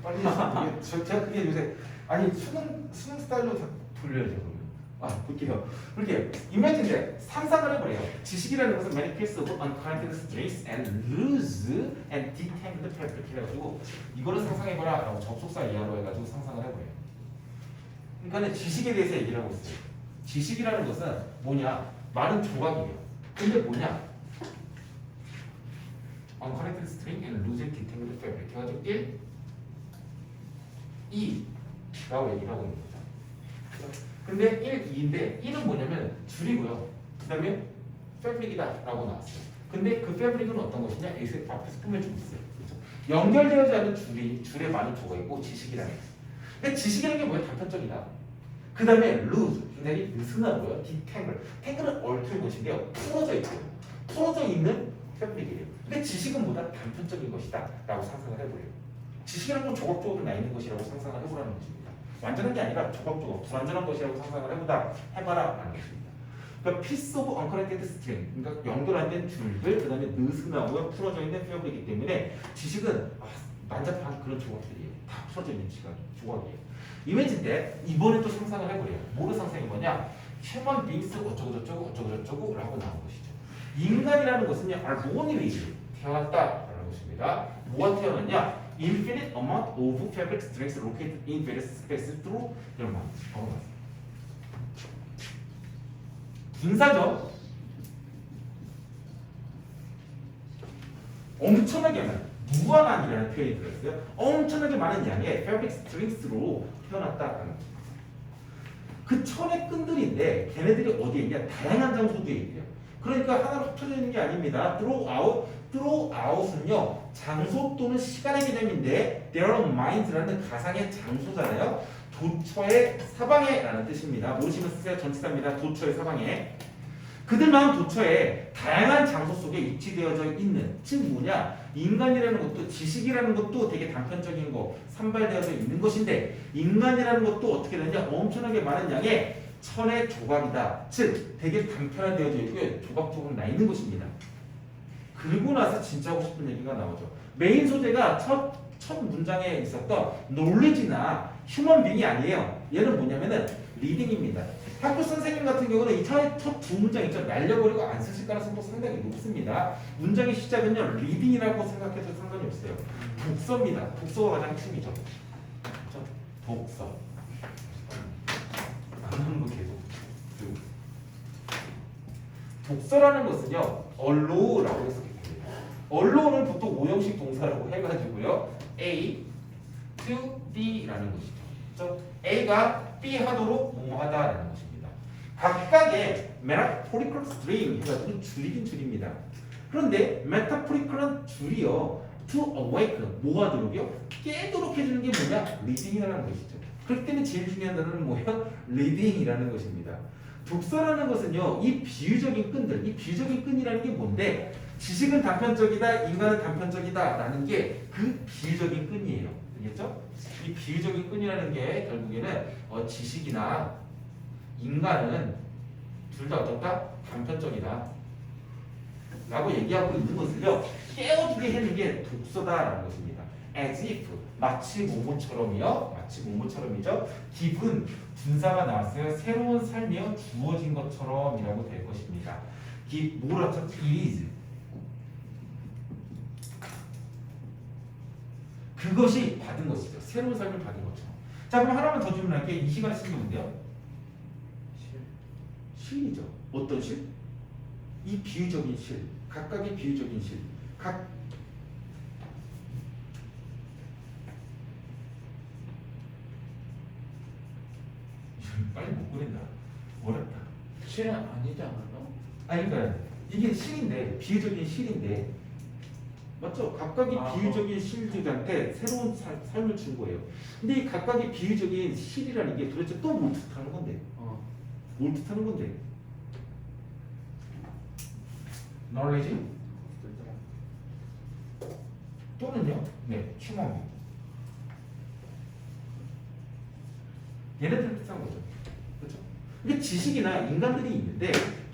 빨리 제가 그게 요새 아니 수능 스타일로 다 돌려야죠 그러면. 볼게요. imagine 상상을 해보래요. 지식이라는 것은 many pieces of unconnected strings and loose and detangled fabric 해가지고 이거를 상상해봐라 라고 접속사 이하로 해가지고 상상을 해보래요. 그러니까 지식에 대해서 얘기를 하고 있어요. 지식이라는 것은 뭐냐? 마른 조각이에요. 근데 뭐냐? unconnected string and loose and detangled fabric 해가지고 1, 2 라고 얘기를 하고 있는 거죠. 근데 1, 2인데 1은 뭐냐면 줄이고요. 그 다음에 패브릭이다 라고 나왔어요. 근데 그 패브릭은 어떤 것이냐? 여기서 앞에서 꾸며주고 있어요. 그렇죠? 연결되어지 않은 줄에 많은 조각이고 지식이라는 거죠. 근데 지식이라는 게 뭐예요? 단편적이다. 그 다음에 lose, 굉장히 느슨하고요. detangle, tangle은 얽힌 것인데요. 풀어져 있고요. 풀어져 있는 패브릭이에요. 근데 지식은 보다 단편적인 것이다 라고 상상을 해보래요. 지식이라는 건 조각조각으로 나 있는 것이라고 상상을 해보라는 것입니다. 완전한 게 아니라 조각조각, 불완전한 것이라고 상상을 해봐라 라는 것입니다. 그러니까 piece of unconnected string, 그러니까 연결 안 된 줄들, 그 다음에 느슨하고요, 풀어져 있는 패브릭이기 때문에 지식은 난잡한 그런 조각들이에요. 다 풀어져 있는 조각이에요. 이미지인데 이번에 또 상상을 해보래요. 뭐를 상상해보냐? human beings 어쩌고 라고 나온 것이죠. 인간이라는 것은요, born 태어났다라는 것입니다. 뭐가 태어났냐? Infinite amount of fabric strings located in various spaces through 이런 말. 분사죠. 엄청나게 많은 무한한이라는 표현이 들어있어요. 엄청나게 많은 양의 fabric strings로 태어났다라는 거죠. 그 천의 끈들인데 걔네들이 어디에 있냐? 다양한 장소들에 있대요. 그러니까 하나로 흩어져 있는 게 아닙니다. throughout은요 장소 또는 시간의 개념인데 their mind라는 가상의 장소잖아요. 도처의 사방에라는 뜻입니다. 모르시면 쓰세요. 전치사입니다. 도처의 사방에. 그들만 도처에 다양한 장소 속에 위치되어져 있는, 즉 뭐냐? 인간이라는 것도 지식이라는 것도 되게 단편적인 거 산발되어져 있는 것인데 인간이라는 것도 어떻게 되냐? 엄청나게 많은 양의 천의 조각이다. 즉 되게 단편화되어져 있고요. 조각조각 나 있는 것입니다. 그리고 나서 진짜 하고 싶은 얘기가 나오죠. 메인 소재가 첫 문장에 있었던 knowledge나 human being이 아니에요. 얘는 뭐냐면은 reading입니다. 학교 선생님 같은 경우는 이 첫 두 문장 있죠. 날려버리고 안 쓰실 가능성도 상당히 높습니다. 문장의 시작은요. reading이라고 생각해도 상관이 없어요. 독서입니다. 독서가 가장 핵심이죠. 그렇죠? 독서. 하는 거 계속. 독서라는 것은요. allow라고 해석이 됩니다. allow는 보통 오형식 동사라고 해가지고요. A to B라는 것이죠. 그렇죠? A가 B 하도록 뭐하다라는 것입니다. 각각의 metaphorical string 해가지고 줄이긴 줄입니다. 그런데 metaphorical은 줄이요. to awaken 뭐하도록요? 깨도록 해주는 게 뭐냐? reading이라는 것이죠. 그렇기 때문에 제일 중요한 단어는 뭐예요? reading이라는 것입니다. 독서라는 것은요, 이 비유적인 끈들, 이 비유적인 끈이라는 게 뭔데, 지식은 단편적이다, 인간은 단편적이다 라는 게 그 비유적인 끈이에요. 알겠죠? 이 비유적인 끈이라는 게 결국에는 지식이나 인간은 둘 다 어떻다? 단편적이다 라고 얘기하고 있는 것을요, 깨워주게 하는 게 독서다라는 것입니다. as if, 마치 뭐뭐처럼이요. 마치 뭐뭐처럼이죠. 기분, 분사가 나왔어요. 새로운 삶이요. 주어진 것처럼 이라고 될 것입니다. 뭐라죠? is. 그것이 받은 것이죠. 새로운 삶을 받은 것처럼. 자, 그럼 하나만 더 질문할게요. 이 시간에 쓴 게 뭔데요? 실이죠. 어떤 실? 이 비유적인 실. 각각의 비유적인 실. 빨리 못 보낸다. 어렵다. 실은 아니지 않았나? 아니 그러니까 이게 실인데 비유적인 실인데 맞죠? 각각의 비유적인 실들한테 새로운 삶을 준 거예요. 근데 이 각각의 비유적인 실이라는 게 도대체 또 뭘 뜻하는 건데? 뭘 뜻하는 건데? knowledge? 또는요? 네, human. 얘네들을 뜻한 거죠. 그렇죠? 이게 지식이나 인간들이 있는데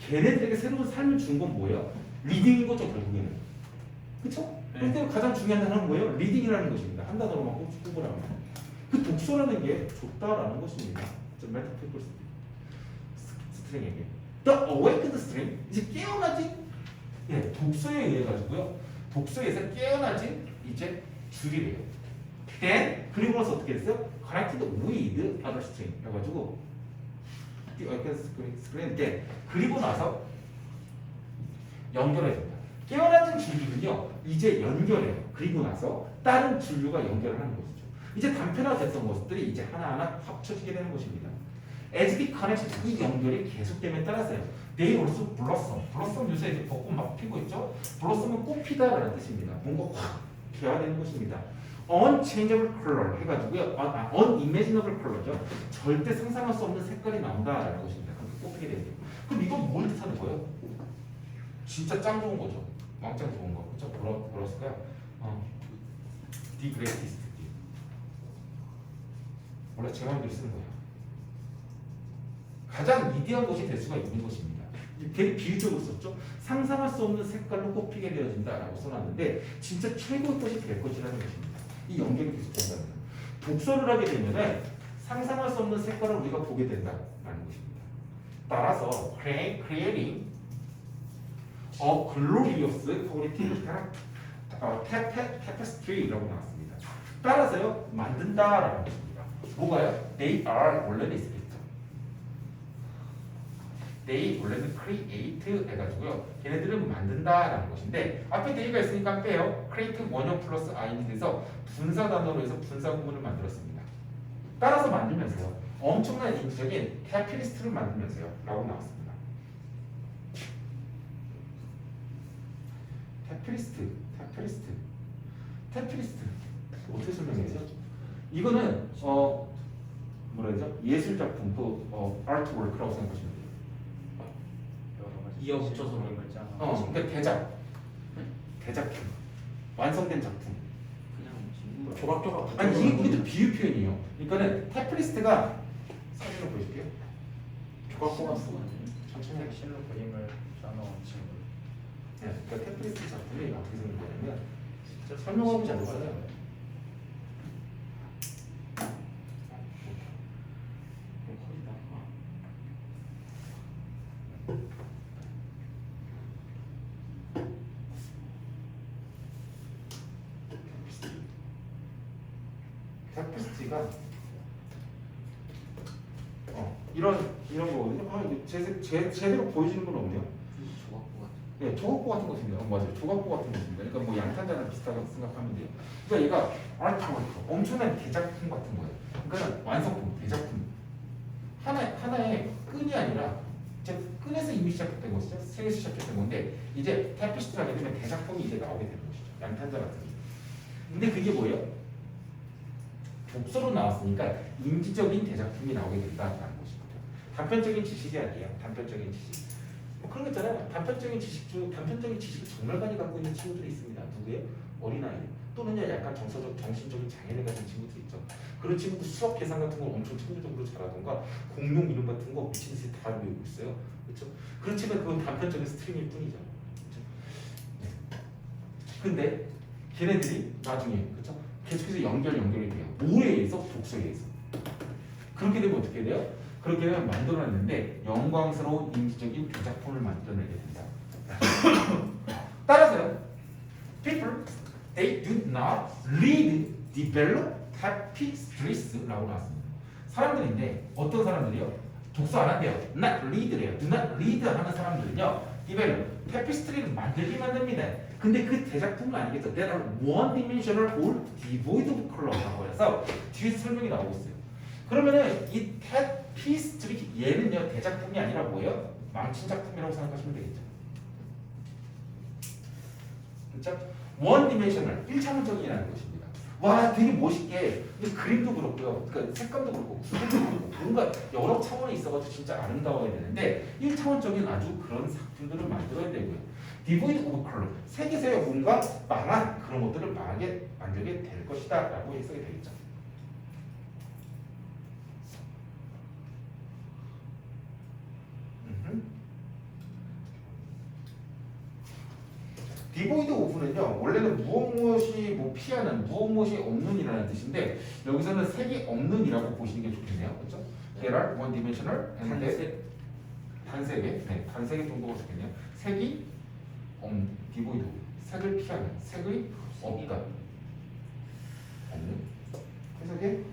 걔네들에게 새로운 삶을 준 건 뭐예요? 리딩인 거죠, 결국에는. 그렇죠? 그럴 때 가장 중요한 단어는 뭐예요? 리딩이라는 것입니다. 한 단어로만 꼽으라면 그 독서라는 게 좋다라는 것입니다. 메타피컬 스트링에게 The awakened string 이제 깨어나진 예, 독서에 의해 가지고요. 독서에서 깨어나진 이제 줄이래요. Then 그리고 나서 어떻게 됐어요? Connected with other string 해가지고 The awakened string then 그리고 나서 연결해줍니다. 깨어나진 줄기는요 이제 연결해요. 그리고 나서 다른 줄류가 연결을 하는 것이죠. 이제 단편화됐던 것들이 이제 하나하나 합쳐지게 되는 것입니다. As the connection 이 연결이 계속됨에 따라서요. They also blossom. blossom 요새 이제 벚꽃 막 피고 있죠. blossom은 꽃 피다라는 뜻입니다. 뭔가 확 개화되는 것입니다. unchangeable color 해가지고요. unimaginable color죠. 절대 상상할 수 없는 색깔이 나온다라는 것입니다. 그렇게 꽃피게 되죠. 그럼 이건 뭘 뜻하는 거예요? 진짜 짱 좋은 거죠. 왕짱 좋은 거. 그렇죠? 뭐랬을까요? The greatest. 원래 제 마음대로 쓰는 거예요. 가장 위대한 것이 될 수가 있는 것입니다. 되게 비유적으로 썼죠. 상상할 수 없는 색깔로 꽃피게 되어진다라고 써놨는데 진짜 최고의 것이 될 것이라는 것입니다. 이 연결이 계속된다는 거예요. 독서를 하게 되면 상상할 수 없는 색깔을 우리가 보게 된다라는 것입니다. 따라서 creating a glorious quality tapestry라고 나왔습니다. 따라서요 만든다라는 것입니다. 뭐가요? They are 원래는 있습니다. They 원래는 create 해가지고요. 걔네들은 만든다라는 것인데 앞에 they가 있으니까 빼요. create 원형 플러스 ing이 돼서 분사 단어로 해서 분사 구문을 만들었습니다. 따라서 만들면서요. 엄청난 인지적인 타피리스트를 만들면서요. 라고 나왔습니다. 타피리스트 어떻게 설명해야죠? 이거는 뭐라 해야죠? 예술 작품 또 아트워크라고 생각하시면 돼요. 이어 붙여서 그런 거 있잖아. 그러니까 대작품, 완성된 작품. 그냥 조각조각. 아니 이게 비유 표현이에요. 그러니까는 타피리스트가 사진을 보여줄게요. 조각조각 쓰고 천천히. 실로 그림을 짜놓은 친구. 네, 그러니까 타피리스트 작품이 어떻게 생겼냐면 진짜 설명하고 잘 써요. 타피스트가 이런 거거든요. 이거 제대로 보여지는 건 없네요. 조각보 같은. 네, 조각보 같은 것입니다. 맞아요. 조각보 같은 것입니다. 그러니까 뭐 양탄자랑 비슷하다고 생각하면 돼요. 그러니까 얘가 아트워크, 엄청난 대작품 같은 거예요. 그러니까 완성품, 대작품. 하나의 끈이 아니라 이제 끈에서 이미 시작했던 것이죠. 색에서 시작했던 건데 이제 타피스트를 하게 되면 대작품이 이제 나오게 되는 것이죠. 양탄자 같은 게. 근데 그게 뭐예요? 독서로 나왔으니까 인지적인 대작품이 나오게 된다라는 것입니다. 단편적인 지식이 아니에요. 단편적인 지식. 뭐 그런 거 있잖아요. 단편적인 지식을 정말 많이 갖고 있는 친구들이 있습니다. 누구예요? 어린아이들. 또는요 약간 정신적인 장애를 가진 친구들 있죠. 그런 친구들 수학 계산 같은 걸 엄청 천재적으로 잘하던가 공룡 이름 같은 거 미친 듯이 다 외우고 있어요. 그렇죠? 그렇지만 그건 단편적인 스트링일 뿐이죠. 그렇죠? 네. 근데 걔네들이 나중에 그렇죠? 계속해서 연결이 돼요. 뭐에 의해서? 독서에 의해서. 그렇게 되면 어떻게 돼요? 그렇게 되면 만들어냈는데 영광스러운 인지적인 대작품을 만들어내게 된다. 따라서요. People, they do not read, develop tapestries 라고 나왔습니다. 사람들인데 어떤 사람들이요? 독서 안 한대요. Not read래요. Do not read 하는 사람들은요. develop, tapestry를 만들기만 합니다. 근데 그 대작품은 아니겠죠. That are one-dimensional or devoid of color라고 해서 뒤에서 설명이 나오고 있어요. 그러면은 이 타피스트리 얘는요 대작품이 아니라 뭐예요? 망친 작품이라고 생각하시면 되겠죠. 그렇죠? one-dimensional, 1차원적이라는 것입니다. 와 되게 멋있게 그림도 그렇고요. 그러니까 색감도 그렇고 구도도 그렇고 뭔가 여러 차원이 있어가지고 진짜 아름다워야 되는데 1차원적인 아주 그런 작품들을 만들어야 되고요. Devoid of color. 세계에서의 뭔가 망한 그런 것들을 만들게 될 것이다 라고 해석이 되겠죠. 디보이드 오브는요 원래는 무엇무엇이 뭐 피하는 무엇무엇이 없는이라는 뜻인데 여기서는 색이 없는이라고 보시는 게 좋겠네요. 그렇죠? There are one dimensional and 단색의 단색의 정도가 좋겠네요. 색이 디보이드 오브 색을 피하는 색의 없다 없는 해석이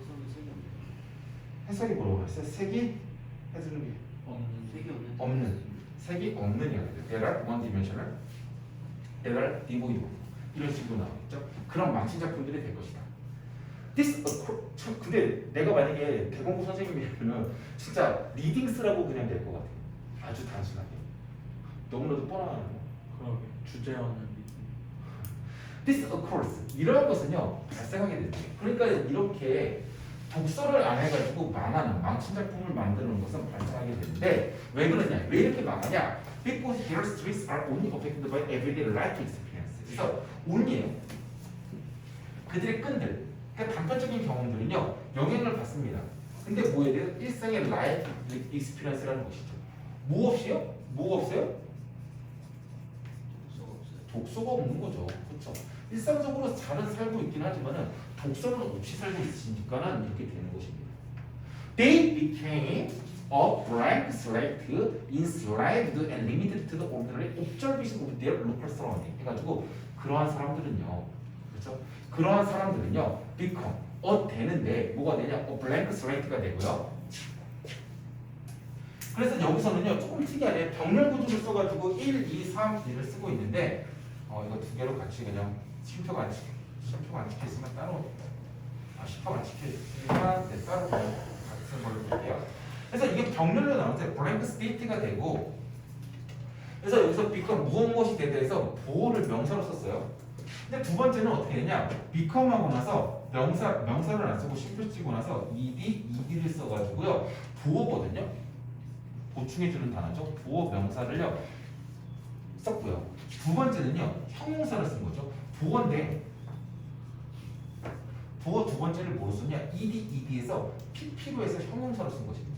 해석이 뭐라고 했어요? 색이 해석이 없는 색이 없는이야. There are one dimensional There are devoid of 이런 식으로 나오겠죠. 그런 망친 작품들이 될 것이다. 근데 내가 만약에 대공부 선생님이면 진짜 리딩스라고 그냥 될 것 같아요. 아주 단순하게. 너무나도 뻔한 거. 그러게 주제 없는 This occurs 이런 것은요 발생하게 됩니다. 그러니까 이렇게 독서를 안 해가지고 망하는 망친 작품을 만드는 것은 발생하게 되는데 왜 그러냐? 왜 이렇게 망하냐? Because their streets are only affected by everyday life experience. 그래서 only예요. 그들의 끈들, 그러니까 단편적인 경험들은요 영향을 받습니다. 근데 뭐에 대해 일상의 라이프 익스피리언스라는 것이죠. 뭐 없이요? 뭐가 없어요? 독서가 없는 거죠. 그렇죠? 일상적으로 잘은 살고 있긴 하지만은 독서는 없이 살고 있으니까는 이렇게 되는 것입니다. They became a blank slate, enslaved and limited to the ordinary observation of their local surrounding. 해가지고 그러한 사람들은요, 그렇죠? 그러한 사람들은요, become 되는데 뭐가 되냐? a blank slate가 되고요. 그래서 여기서는요 조금 특이하네. 병렬 구조를 써가지고 1, 2, 3, 2를 쓰고 있는데 이거 두 개로 같이 그냥 심표가 안 찍혀있으면 따로 심표가 안 찍혀있으면 따로 같은 걸로 볼게요. 그래서 이게 병렬로 나오는데 blank state가 되고 그래서 여기서 become 무엇이 되다 해서 보호를 명사로 썼어요. 근데 두 번째는 어떻게 되냐? become 하고 나서 명사를 안 쓰고 심표 찍고 나서 ed를 써가지고요 보호거든요. 보충해주는 단어죠. 보호 명사를요 썼고요. 두 번째는요 형용사를 쓴 거죠. 보호인데 보호 두 번째를 뭐로 썼냐? ed에서 pp로 해서 형용사로 쓴 것입니다.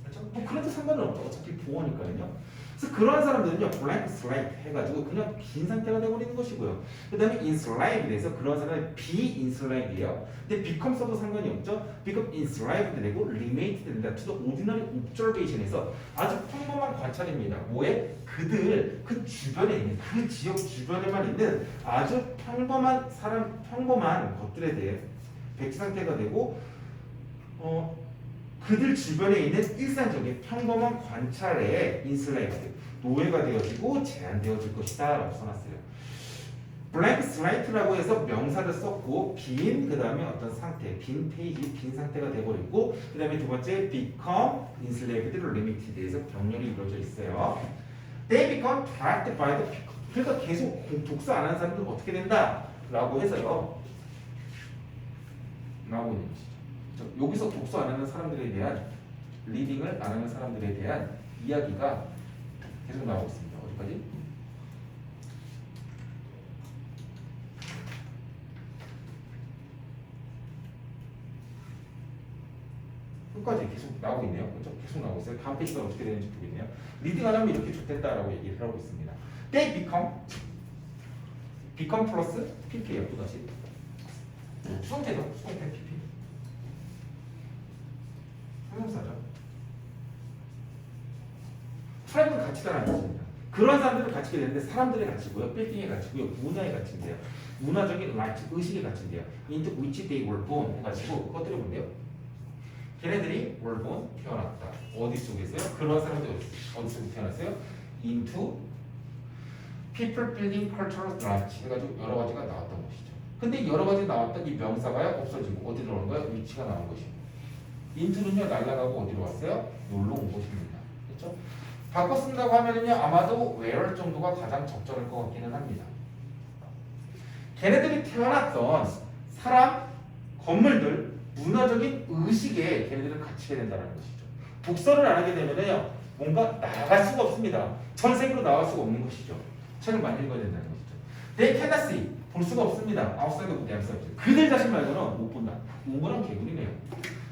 그렇죠? 뭐 그래도 상관은 없죠. 어차피 보호니까요. 그래서 그러한 사람들은요 blank slate 해가지고 그냥 빈 상태가 되어버리는 것이고요. 그 다음에 enslaved 해서 그런 사람은 be enslaved이에요. 근데 become 써도 상관이 없죠. become enslaved 되고 remained 된다. to the ordinary observation에서 아주 평범한 관찰입니다. 뭐에? 그들 그 주변에 있는 그 지역 주변에만 있는 아주 평범한 평범한 것들에 대해 백지 상태가 되고 그들 주변에 있는 일상적인 평범한 관찰에 인슬레이트 노예가 되어지고 제한되어질 것이다 라고 써놨어요. blank slate라고 해서 명사를 썼고 빈 그 다음에 어떤 상태 빈 페이지 빈 상태가 되어버리고 그 다음에 두 번째 become enslaved limited에서 병렬이 이루어져 있어요. They become trapped by the 그러니까 계속 독서 안 하는 사람들은 어떻게 된다 라고 해서요 나오고 있는 것이죠. 여기서 독서 안 하는 사람들에 대한 리딩을 안 하는 사람들에 대한 이야기가 계속 나오고 있습니다. 어디까지? 끝까지 계속 나오고 있네요. 그렇죠? 계속 나오고 있어요. 다음 페이지가 어떻게 되는지 보겠네요. 리딩 안 하면 이렇게 좋겠다라고 얘기를 하고 있습니다. They become 플러스 pp예요. 또다시 수동태죠. 수동태 pp. 형용사죠. 트랩은 가치다라는 뜻입니다. 그런 사람들을 가치게 되는데 사람들의 가치고요, 빌딩의 가치고요, 문화의 가치인데요. 문화적인 라이트, 의식의 가치인데요. into which they were born 해가지고 그것들이 뭔데요? 걔네들이 were born, 태어났다. 어디 속에서요? 그런 사람들이 어디 속에 태어났어요? into people building cultural rights 해가지고 여러 가지가 나왔던 것이죠. 근데 여러 가지 나왔던 이 명사가 없어지고 어디로 오는 거예요? 위치가 나온 것입니다. 인투는요 날아가고 어디로 왔어요? 놀러 온 것입니다. 그렇죠? 바꿔 쓴다고 하면은요 아마도 where 정도가 가장 적절할 것 같기는 합니다. 걔네들이 태어났던 사람, 건물들, 문화적인 의식에 걔네들은 갇히게 된다는 것이죠. 독서를 안 하게 되면은요 뭔가 나갈 수가 없습니다. 전 세계로 나갈 수가 없는 것이죠. 책을 많이 읽어야 된다는 것이죠. They cannot see 볼 수가 없습니다. outside of themselves. 그들 자신 말고는 못 본다. 우물한 개구리네요.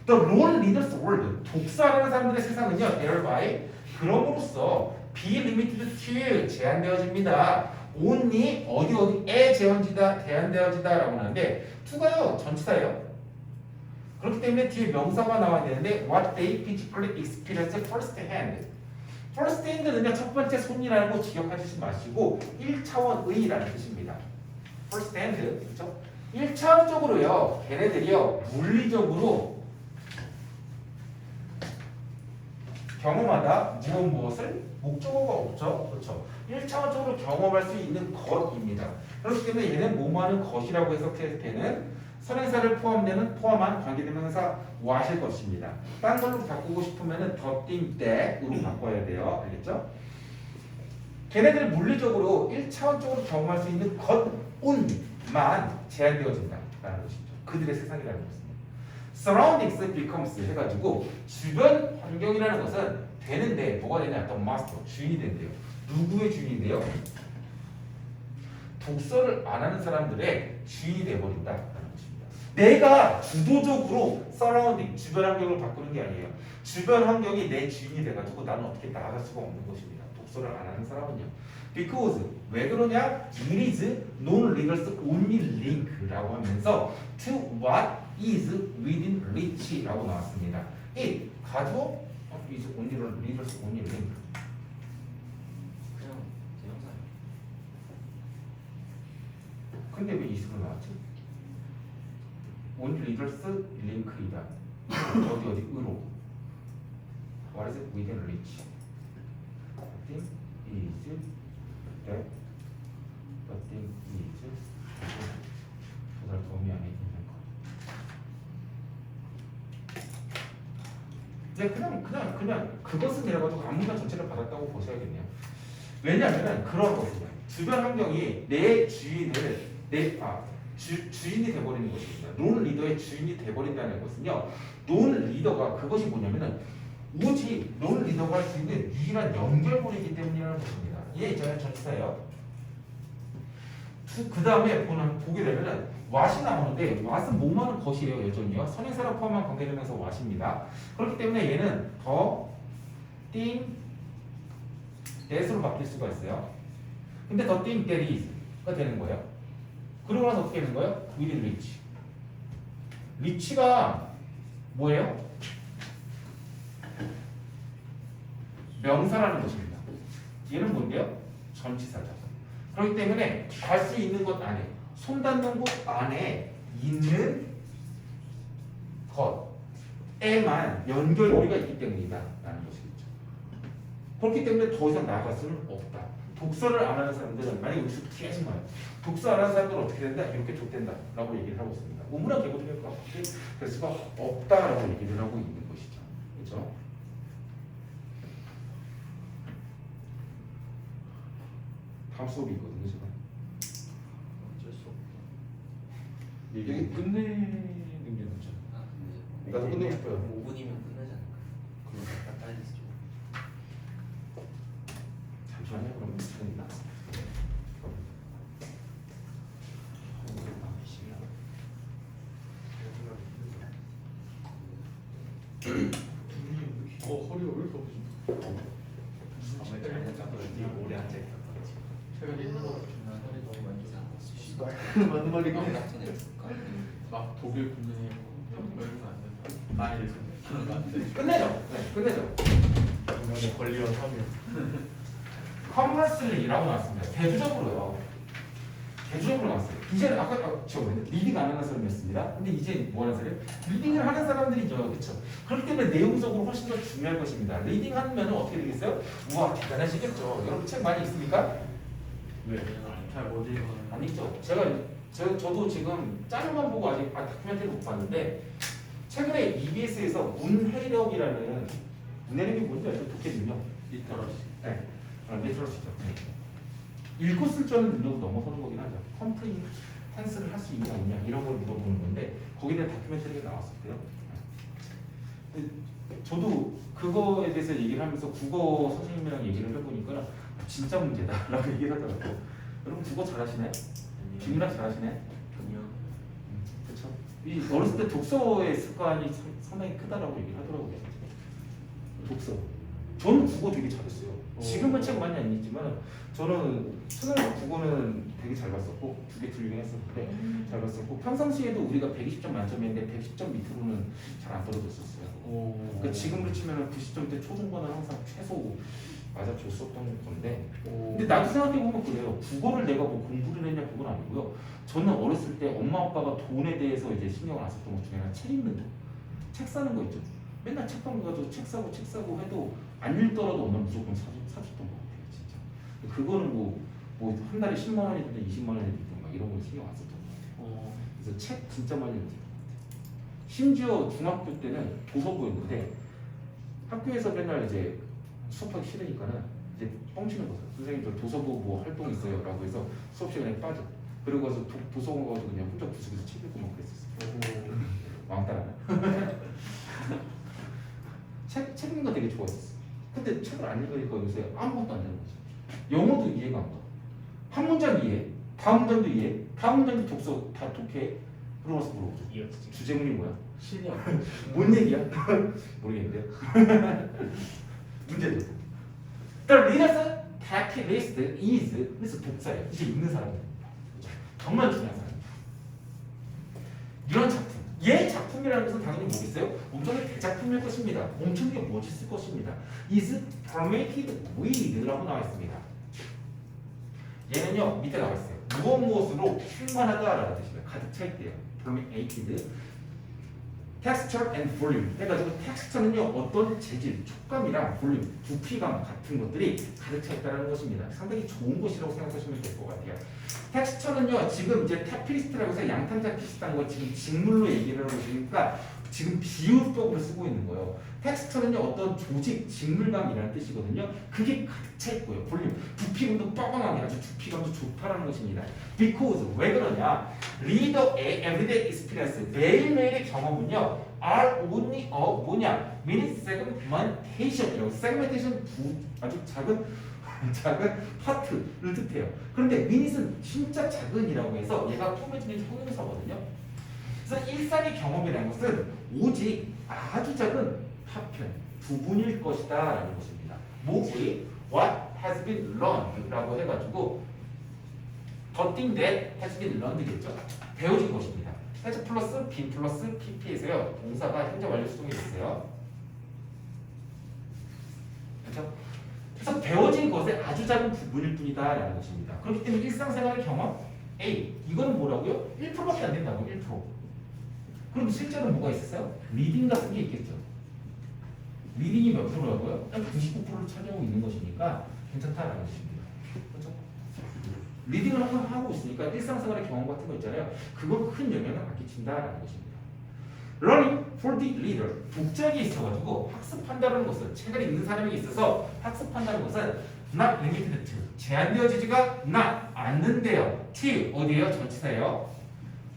The lone readers world 독서하는 사람들의 세상은요 thereby 그럼으로써 be limited to 제한되어집니다. only 어디에 제한되어지다 대한되어지다라고 하는데 to가요 전치사예요. 그렇기 때문에 뒤에 명사가 나와야 되는데 what they physically experience first hand. first hand는요 첫 번째 손이라는 거 기억하시지 마시고 1차원의라는 뜻입니다. first hand 그렇죠? 1차원적으로요 걔네들이요 물리적으로 경험하다 무엇을 목적어가 없죠. 그렇죠. 1차원적으로 경험할 수 있는 것입니다. 그렇기 때문에 얘는 뭐뭐하는 것이라고 해석될 때는 선행사를 포함한 관계대명사 what일 것입니다. 딴 걸로 바꾸고 싶으면은 the thing that으로 바꿔야 돼요. 알겠죠? 걔네들 물리적으로 1차원적으로 경험할 수 있는 것뿐만 제한되어진다라는 것이죠. 그들의 세상이라는 것입니다. surroundings becomes 해가지고 주변 환경이라는 것은 되는데 뭐가 되냐? the master 주인이 된대요. 누구의 주인인데요? 독서를 안 하는 사람들의 주인이 돼버린다라는 것입니다. 내가 주도적으로 surrounding 주변 환경을 바꾸는 게 아니에요. 주변 환경이 내 주인이 돼가지고 나는 어떻게 나아갈 수가 없는 것입니다. 독서를 안 하는 사람은요. Because 왜 그러냐? It is non-readers only link라고 하면서 to what is within reach라고 나왔습니다. It 가지고 is only readers only link. 그냥 대명사예요. 근데 왜 is로 나왔지? only readers link이다. 어디 으로. What is within reach? I think is that the thing is 조달 범위 안에 있는 것. 네, 그냥 그것은 내려가지고 아무나 전체를 받았다고 보셔야겠네요. 왜냐하면 그런 것이냐. 주변 환경이 내 주인을 주인이 돼버리는 것입니다. 논 리더의 주인이 돼버린다는 것은요. 논 리더가 그것이 뭐냐면은 오직 논 리더가 할 수 있는 유일한 연결고리이기 때문이라는 것입니다. 얘 있잖아요. 전치사예요. 그 다음에 보게 되면은 what이 나오는데 what은 뭐뭐하는 것이에요. 여전히요. 선행사를 포함한 관계되면서 what입니다. 그렇기 때문에 얘는 더 thing that으로 바뀔 수가 있어요. 근데 더 thing that is가 되는 거예요. 그러고 나서 어떻게 되는 거예요? within reach. reach가 뭐예요? 명사라는 것입니다. 얘는 뭔데요? 전치사죠. 그렇기 때문에 갈 수 있는 것 안에, 손 닿는 곳 안에 있는 것에만 연결고리가 있기 때문이다 라는 것이겠죠. 그렇기 때문에 더 이상 나아갈 수는 없다. 독서를 안 하는 사람들은 만약에 여기서 계속 말해요. 독서 안 하는 사람들은 어떻게 된다? 이렇게 좆된다 라고 얘기를 하고 있습니다. 우물한 개고등학교 밖에 될 수가 없다라고 얘기를 하고 있는 것이죠. 그렇죠? 다음 수업이 있거든요, 제가. 어쩔 수 없다. 얘기 끝내는 게 낫죠. 아 근데 나도 끝내고 싶어요. 5분이면 끝나지 않을까? 그럼 딱 빨리 쓰죠. 잠시만요, 그럼 시간이 나. 허리가 왜 이렇게 아프지? 밤에 잘못 잡고 오래 앉아있다. 제가 일부러 주면 허리 너무 많이 씨발. 맞는 말이긴 마음 해. 같은 애 줄까? 막 독일 군인이 얼마 안 된다. 아니 그건 안 돼. 끝내죠. 네, 끝내죠. 이번에 권리원 하면 컨버슬리라고 나왔습니다. 대조적으로요. 대조적으로 나왔어요. 이제는 아까 저 리딩 안 하는 사람이었습니다. 근데 이제 뭐 하는 사람이에요? 리딩을 하는 사람들이죠. 그렇죠? 그렇기 때문에 내용적으로 훨씬 더 중요할 것입니다. 리딩 하면 어떻게 되겠어요? 우와 대단하시겠죠. 여러분 책 많이 읽습니까? 왜? 잘못 읽어요. 아니죠. 저도 지금 짤만 보고 아직 다큐멘터리를 못 봤는데 최근에 EBS에서 문해력이라는 문해력이 뭔지 알죠? 독해 능력. 리터러시. 네. 리터러시죠. 읽고 쓸 줄 아는 능력을 넘어서는 거긴 하죠. 컴프리hen스를 할 수 있냐 없냐 이런 걸 물어보는 건데 거기에 대한 다큐멘터리가 나왔었대요. 저도 그거에 대해서 얘기를 하면서 국어 선생님이랑 얘기를 해보니까 진짜 문제다라고 얘기를 하더라고요. 여러분 국어 잘하시나요? 비문학 잘하시나요? 아니요. 그렇죠. 이 어렸을 때 독서의 습관이 상당히 크다라고 얘기를 하더라고요. 독서. 저는 국어 되게 잘했어요. 지금은 책 많이 안 읽지만 저는 수능 국어는 되게 잘 봤었고 2개 틀리긴 했었는데 잘 봤었고 평상시에도 우리가 120점 만점이었는데 110점 밑으로는 잘 안 떨어졌었어요. 그러니까 지금으로 치면 90점 대 초중반은 항상 최소 맞아줬었던 건데 근데 나도 생각해보면 그래요. 국어를 내가 뭐 공부를 했냐 그건 아니고요. 저는 어렸을 때 엄마 아빠가 돈에 대해서 이제 신경을 안 썼던 것 중에 하나 책 읽는 거, 책 사는 거 있죠. 맨날 책방 가가지고 책 사고 해도 안 읽더라도 엄마는 무조건 사줬던 것 같아요, 진짜. 그거는 뭐 한 달에 10만 원이든 20만 원이든 막 이런 거 신경 안 썼던 것 같아요. 그래서 책 진짜 많이 읽었던 것 같아요. 심지어 중학교 때는 도서부였는데 학교에서 맨날 이제 수업하기 싫으니까는 이제 뻥치는 거죠. 선생님 저 도서부 뭐 활동 있어요라고 해서 수업 시간에 빠져. 그리고 가서 도서관 가서 그냥 혼자 구석에서 책 읽고 막 그랬었어요. 왕따라네. 책 읽는 거 되게 좋아했었어. 근데 책을 안 읽으니까 요새 아무것도 안 되는 거죠. 영어도 이해가 안 가. 한 문장 이해, 다음 문장도 이해, 다음 문장도 독서 다 독해. 그러고서 물어보죠. 주제문이 뭐야? 신이야. 뭔 얘기야? 모르겠는데요. 문제죠. The reader's checklist is 그래서 독자예요. 이제 읽는 사람입니다. 정말 중요한 사람입니다. 이런 작품. 얘 작품이라는 것은 당연히 뭐겠어요? 엄청나게 대작품일 것입니다. 엄청나게 멋있을 것입니다. is permeated with라고 나와 있습니다. 얘는요 밑에 나와 있어요. 무엇으로 충만하다라는 뜻이에요. 가득 차 있대요. permeated texture and volume 해가지고 텍스처는요 어떤 재질, 촉감이랑 볼륨, 부피감 같은 것들이 가득 차 있다는 것입니다. 상당히 좋은 것이라고 생각하시면 될 것 같아요. 텍스처는요 지금 이제 타피리스트라고 해서 양탄자 비슷한 거 지금 직물로 얘기를 하고 있으니까 지금 비유법으로 쓰고 있는 거예요. 텍스처는요 어떤 조직, 직물감이라는 뜻이거든요. 그게 가득 차 있고요. 볼륨, 부피감도 뻐근하게 아주 두피감도 좋다라는 것입니다. Because 왜 그러냐? Reader의 everyday experience 매일매일의 경험은요 are only 뭐냐? minute segmentation이라고 segmentation 아주 작은 파트를 뜻해요. 그런데 minute은 진짜 작은이라고 해서 얘가 꾸며지는 형용사거든요. 그래서 일상의 경험이라는 것은 오직 아주 작은 파편, 부분일 것이다 라는 것입니다. 뭐의 what has been learned 라고 해가지고 the thing that has been learned겠죠. 배워진 것입니다. has 플러스 been 플러스 pp에서요 동사가 현재 완료 수동이 됐어요. 그렇죠? 그래서 배워진 것의 아주 작은 부분일 뿐이다 라는 것입니다. 그렇기 때문에 일상생활의 경험 A 이거는 뭐라고요? 1%밖에 안 된다고 1%. 그럼 실제로 뭐가 있었어요? 리딩 같은 게 있겠죠. 리딩이 몇 프로라고요? 99%를 차지하고 있는 것이니까 괜찮다라는 것입니다. 그렇죠? 리딩을 하고 있으니까 일상생활의 경험 같은 거 있잖아요. 그건 큰 영향을 안 끼친다라는 것입니다. Learning for the reader. 독자에게 있어가지고 학습한다는 것은 책을 읽는 사람에게 있어서 학습한다는 것은 not limited to 제한되어지지가 not 않는데요. to 어디에요? 전치사예요.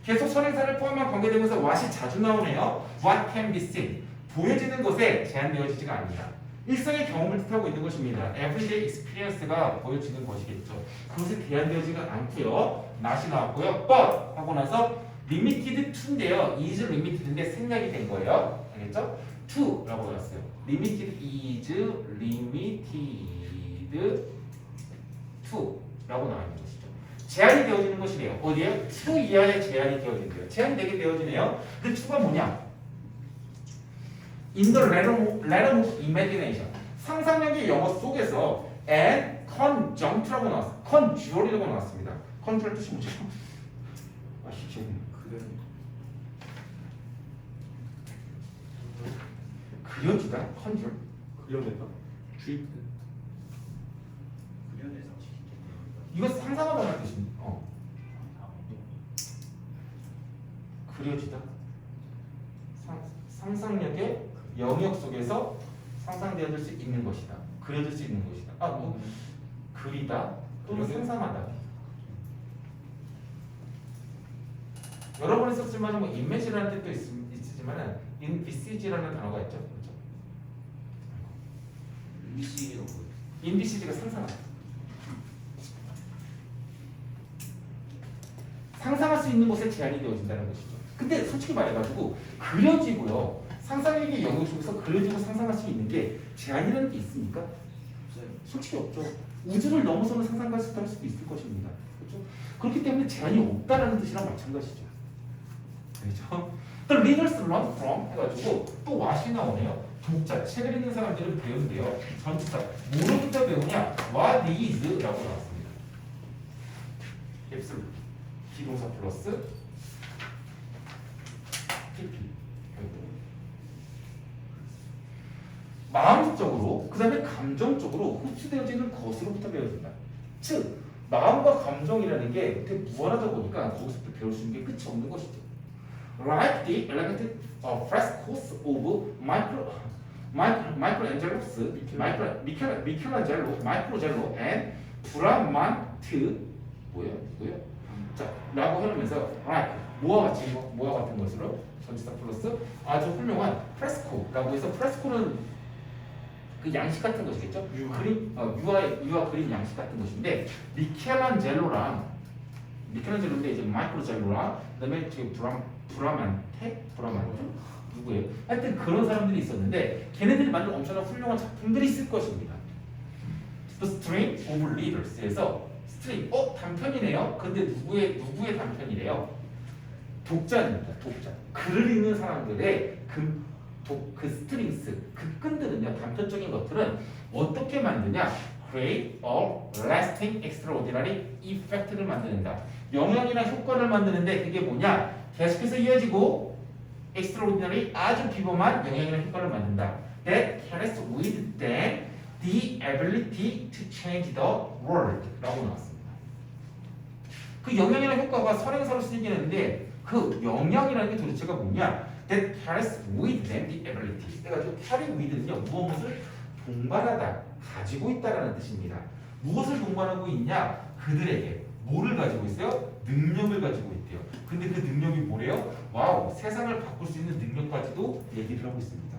계속 선행사를 포함한 관계되면서 what이 자주 나오네요. What can be seen. 보여지는 것에 제한되어지지가 않습니다. 일상의 경험을 뜻하고 있는 것입니다. Everyday experience가 보여지는 것이겠죠. 그것에 제한되어지가 않고요. not이 나왔고요. but 하고 나서 limited to인데요. is limited인데 생략이 된 거예요. 알겠죠? to라고 나왔어요. limited is limited to라고 나와 있는 것이죠. 제한이 되어지는 것이래요. 어디에요? to 이하의 제한이 되어진대요. 제한이 되게 되어지네요. 근데 to가 뭐냐? In the realm of imagination. 상상력의 영어 속에서 and conjunct라고 나왔어요. conjure이라고 나왔습니다. conjure 뜻이 뭐죠? 아, 희귀해. 그려지다? 컨줄? 그려낸다? 주입. 그려내서 이거 상상하다는 뜻입니다. 그려지다? 상상력의 영역 속에서 상상되어질 수 있는 것이다. 그려질 수 있는 것이다. 그리다 또는 상상하다. 여러 번 썼지만 뭐 image라는 뜻도 있지만은 envisage라는 단어가 있죠. 그렇죠? envisage가 상상하다. 상상할 수 있는 곳에 제한이 되어진다는 것이죠. 근데 솔직히 말해가지고 그려지고요. 상상력의 영역 속에서 그려지고 상상할 수 있는 게 제한이라는 게 있습니까? 없어요. 솔직히 없죠. 우주를 넘어서는 상상할 수도 할 수도 있을 것입니다. 그렇죠? 그렇기 때문에 제한이 없다라는 뜻이랑 마찬가지죠. 그렇죠? The readers learn from 해가지고 또 what이 나오네요. 독자, 책을 읽는 사람들은 배운대요. 전치사, 뭐로부터 배우냐? What is? 라고 나왔습니다. 앱슬, 기동사 플러스 PP. 마음적으로, 그 다음에 감정적으로 흡수되어지는 것으로부터 배워진다. 즉, 마음과 감정이라는 게 되게 무한하다 보니까 거기서부터 배울 수 있는 게 끝이 없는 것이죠. Like the elegant frescoes of Michelangelo and Bramante 뭐예요? 자, 라고 해놓으면서 like 뭐와 같은 것으로 전치사 플러스 아주 훌륭한 프레스코라고 해서 프레스코는 그 양식 같은 것이겠죠? 그림 유화 그림 양식 같은 것인데 미켈란젤로인데 이제 마이크로젤로랑 그다음에 지금 브라만테 누구예요? 하여튼 그런 사람들이 있었는데 걔네들이 만든 엄청난 훌륭한 작품들이 있을 것입니다. The String of Readers에서 스트링 단편이네요. 근데 누구의 단편이래요? 독자입니다. 독자. 글을 읽는 사람들의 그 스트링스, 그 끈들은요, 단편적인 것들은 어떻게 만드냐? Create a lasting, extraordinary effect를 만드는다. 영향이나 효과를 만드는데 그게 뭐냐? 계속해서 이어지고 extraordinary, 아주 비범한 영향이나 효과를 만든다. That carries with them the ability to change the world 라고 나왔습니다. 그 영향이나 효과가 선행사로 쓰이는데 그 영향이라는 게 도대체가 뭐냐? That carries with them the ability. 그래가지고 carry with는요 무엇을 동반하다, 가지고 있다라는 뜻입니다. 무엇을 동반하고 있냐? 그들에게 뭐를 가지고 있어요? 능력을 가지고 있대요. 근데 그 능력이 뭐래요? 와우, 세상을 바꿀 수 있는 능력까지도 얘기를 하고 있습니다.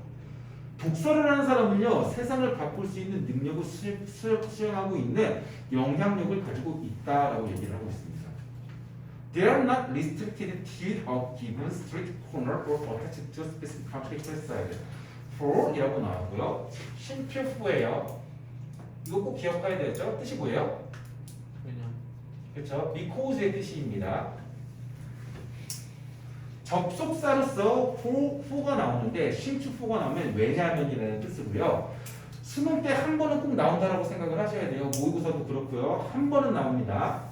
독서를 하는 사람은요 세상을 바꿀 수 있는 능력을 수행하고 있는 영향력을 가지고 있다라고 얘기를 하고 있습니다. They are not restricted to a given strict corner or attached to a specific particular side. for이라고 나왔고요. 쉼표후예요. 이거 꼭 기억해야 되죠? 뜻이 뭐예요? 그냥 그렇죠? because의 뜻입니다. 접속사로서 for가 나오는데 쉼표가 나오면 왜냐하면이라는 뜻이고요. 수능 때 한 번은 꼭 나온다라고 생각을 하셔야 돼요. 모의고사도 그렇고요. 한 번은 나옵니다.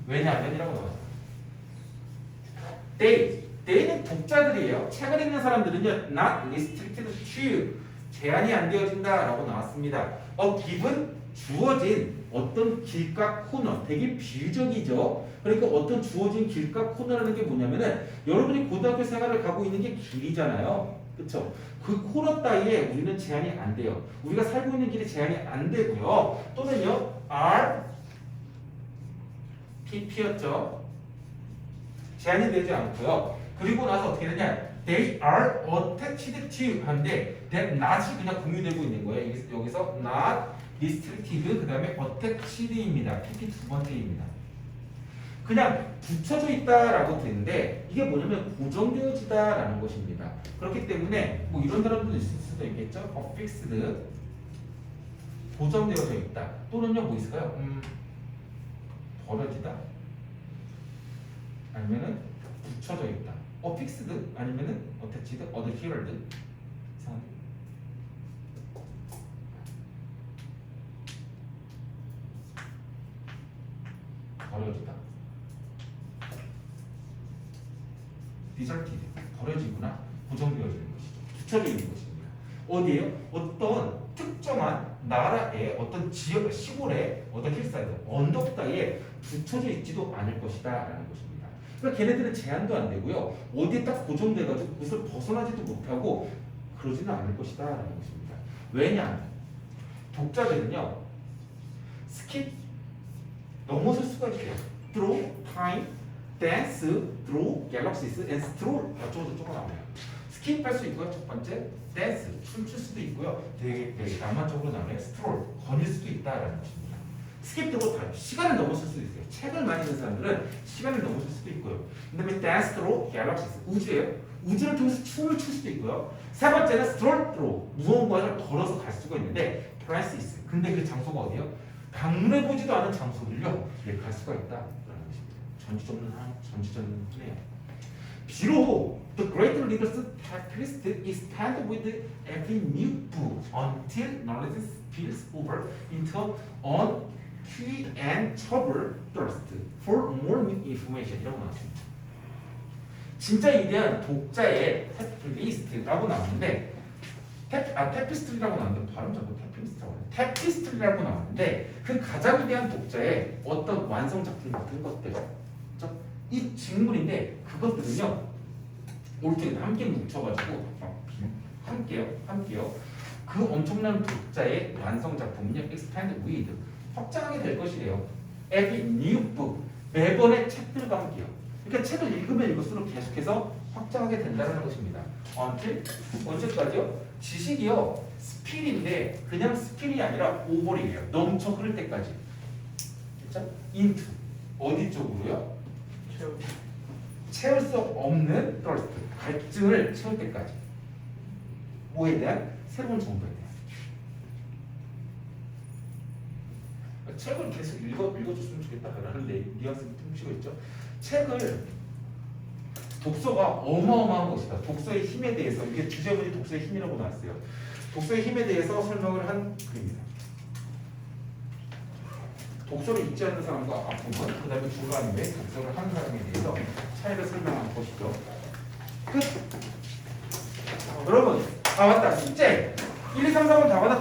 왜냐하면이라고 나와요. They는 독자들이에요. 책을 읽는 사람들은요, not restricted to, 제한이 안 되어진다라고 나왔습니다. given, 주어진 어떤 길가 코너, 되게 비유적이죠. 그러니까 어떤 주어진 길가 코너라는 게 뭐냐면은 여러분이 고등학교 생활을 가고 있는 게 길이잖아요. 그렇죠? 그 코너 따위에 우리는 제한이 안 돼요. 우리가 살고 있는 길이 제한이 안 되고요. 또는요, PP였죠. 제한이 되지 않고요. 그리고 나서 어떻게 되냐? They are attached to 한데 that not이 그냥 공유되고 있는 거예요. 여기서 not restricted 그 다음에 attached입니다. PP 두 번째입니다. 그냥 붙여져 있다라고 되는데 이게 뭐냐면 고정되어지다라는 것입니다. 그렇기 때문에 뭐 이런 단어도 있을 수도 있겠죠. affixed 고정되어져 있다. 또는요 뭐 있을까요? 버려지다. 아니면은 붙여져 있다. affixed 아니면은 attached, adhered. 이상한데. 버려지다. deserted. 버려지구나. 고정되어지는 것이죠. 붙여져 있는 것입니다. 어디에요? 어떤 특정한 나라의 어떤 지역, 시골의 어떤 힐사이드, 언덕 따위에 붙여져 있지도 않을 것이다 라는 것입니다. 그러니까 걔네들은 제한도 안 되고요. 어디에 딱 고정돼가지고 그것을 벗어나지도 못하고 그러지는 않을 것이다 라는 것입니다. 왜냐? 독자들은요. 스킵 넘어설 수가 있어요. through time, dance, through galaxies, and stroll 어쩌고저쩌고 나와요. 스킵할 수 있고요. 첫 번째, 댄스 춤출 수도 있고요. 되게 낭만적으로 나오네요. 스트롤 거닐 수도 있다라는 것입니다. 스킵도 다 시간을 넘어설 수도 있어요. 책을 많이 읽는 사람들은 시간을 넘어설 수도 있고요. 그다음에 dance through galaxies 우주예요. 우주를 통해서 춤을 출 수도 있고요. 세 번째는 stroll through 무거운 것을 걸어서 갈 수가 있는데 places 근데 그 장소가 어디요? 방문해 보지도 않은 장소를요. 예, 갈 수가 있다라는 것입니다. 전지전능해요. 비록 the great leaders checklist is paired with every new book until knowledge spills over into an unquenchable thirst for more new information 이라고 나왔습니다. 진짜 위대한 독자의 테플리스트라고 나왔는데 테피스트리라고 나왔는데 발음 잡고 테피스트리라고 나왔는데 그 가장 위대한 독자의 어떤 완성 작품 같은 것들 이 직물인데 그것들은요 올케 함께 뭉쳐가지고 함께요 그 엄청난 독자의 완성 작품은요 expand with 확장하게 될 것이래요. every new book 매번의 책들과 함께요. 그러니까 책을 읽으면 읽을수록 계속해서 확장하게 된다는 것입니다. until 언제까지요? 지식이요 스필인데 그냥 스필이 아니라 오버링이에요. 넘쳐 흐를 때까지. 그렇죠? into 어디 쪽으로요? 채울 수 없는 thirst 갈증을 채울 때까지. 뭐에 대한? 새로운 정보에 대한. 책을 계속 읽어줬으면 좋겠다라는 뉘앙스 틈치고 있죠. 책을 독서가 어마어마한 것이다. 독서의 힘에 대해서 이게 주제문이 독서의 힘이라고 나왔어요. 독서의 힘에 대해서 설명을 한 글입니다. 독서를 읽지 않는 사람과 아픔은 그 다음에 중간에 독서를 하는 사람에 대해서 차이를 설명한 것이죠. 끝. 여러분, 맞다. 숙제 1, 2, 3, 4번 다 받았.